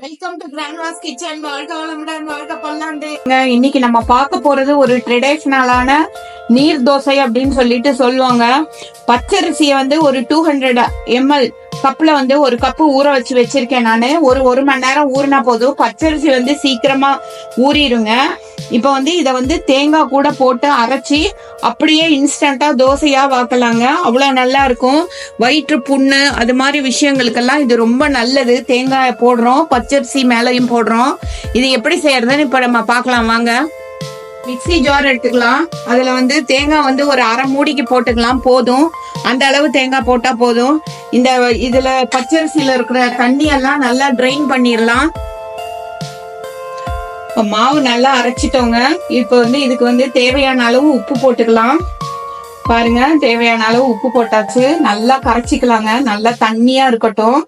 Welcome to Grandma's kitchen. வாழ்க வளமுடன், வாழ்க பல்லாண்டு. இன்னைக்கு நம்ம பார்க்க போறது ஒரு ட்ரெடிஷனலான நீர் தோசை அப்படின்னு சொல்லிட்டு சொல்லுவாங்க. பச்சரிசியை ஒரு 200 ml கப்ல ஒரு கப்பு ஊற வச்சிருக்கேன் நானு. ஒரு மணி நேரம் ஊறினா போதும். பச்சரிசி சீக்கிரமா ஊறிடுங்க. இப்ப இத தேங்காய் கூட போட்டு அரைச்சி அப்படியே இன்ஸ்டன்டா தோசையா வாக்கலாங்க. அவ்வளவு நல்லா இருக்கும். வயிற்று புண்ணு அது மாதிரி விஷயங்களுக்கெல்லாம் இது ரொம்ப நல்லது. தேங்காய் போடுறோம், பச்சரிசி மேலையும் போடுறோம். இது எப்படி செய்யறதுன்னு இப்ப நம்ம பார்க்கலாம் வாங்க. மிக்ஸி ஜார் எடுத்துக்கலாம். அதுல தேங்காய் ஒரு அரை மூடிக்கு போட்டுக்கலாம், போதும். அந்த அளவு தேங்காய் போட்டா போதும். இதுல பச்சரிசியில இருக்கிற தண்ணி எல்லாம் நல்லா ட்ரைன் பண்ணிடலாம். மாவு நல்லா அரைச்சிட்டோங்க. இப்ப இதுக்கு தேவையான அளவு உப்பு போட்டுக்கலாம். பாருங்க, தேவையான அளவு உப்பு போட்டாச்சு. நல்லா கரைச்சிக்கலாங்க. நல்லா தண்ணியா இருக்கட்டும்.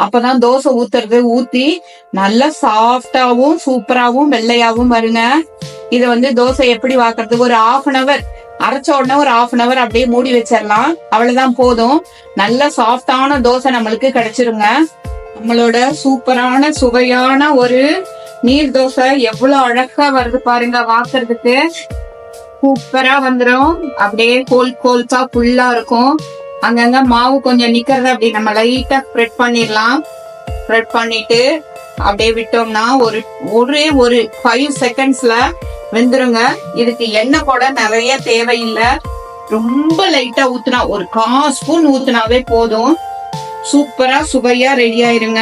அப்பதான் தோசை ஊத்தி நல்லா சாஃப்டாவும் சூப்பராவும் வெள்ளையாவும் வருங்க. இது தோசை எப்படி வாக்குறது, ஒரு 1/2 hour அரைச்ச உடனே ஒரு 1/2 hour அப்படியே மூடி வச்சிடலாம். அவ்வளவுதான், போதும். நல்ல சாஃப்டான தோசை நம்மளுக்கு கிடைச்சிருங்க. நம்மளோட சூப்பரான சுவையான ஒரு நீர் தோசை எவ்வளவு அழகா வருது பாருங்க. வாக்குறதுக்கு சூப்பரா வந்துடும். அப்படியே கோல்ஸா ஃபுல்லா இருக்கும். அங்கங்க மாவு கொஞ்சம் நிக்கிறத அப்படி நம்ம லைட்டா ஸ்ப்ரெட் பண்ணிடலாம். ஸ்ப்ரெட் பண்ணிட்டு அப்படியே விட்டோம்னா ஒரு 5 secondsல வெந்துருங்க. இதுக்கு எண்ணெய் கூட நிறைய தேவையில்லை. ரொம்ப லைட்டா ஊத்துனா, ஒரு 1/4 ஸ்பூன் ஊத்துனாவே போதும். சூப்பரா சுவையா ரெடி ஆயிருங்க.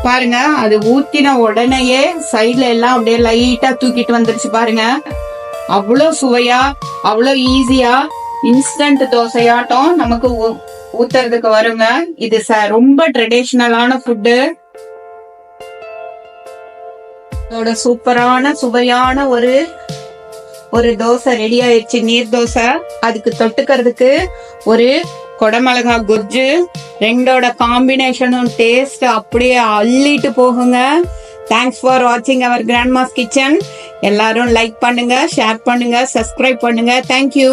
பாருங்க, அது ஊத்தின உடனேயே சைட்ல எல்லாம் அப்படியே லைட்டா தூக்கிட்டு வந்துருச்சு பாருங்க. அவ்வளவு சுவையா, அவ்வளவு ஈஸியா இன்ஸ்டன்ட் தோசையாட்டம் நமக்கு ஊத்துறதுக்கு வருங்க. இது ரொம்ப ட்ரெடிஷனலான ஃபுட்டு. இதோட சூப்பரான சுவையான ஒரு தோசை ரெடி ஆயிடுச்சு, நீர் தோசை. அதுக்கு தொட்டுக்கிறதுக்கு ஒரு கொடமிளகா குஜ்ஜு. ரெண்டோட காம்பினேஷனும் டேஸ்ட் அப்படியே அள்ளிட்டு போகுங்க. தேங்க்ஸ் ஃபார் வாட்சிங் அவர் கிராண்ட்மாஸ் கிச்சன். எல்லாரும் லைக் பண்ணுங்க, ஷேர் பண்ணுங்க, சப்ஸ்கிரைப் பண்ணுங்க. தேங்க்யூ.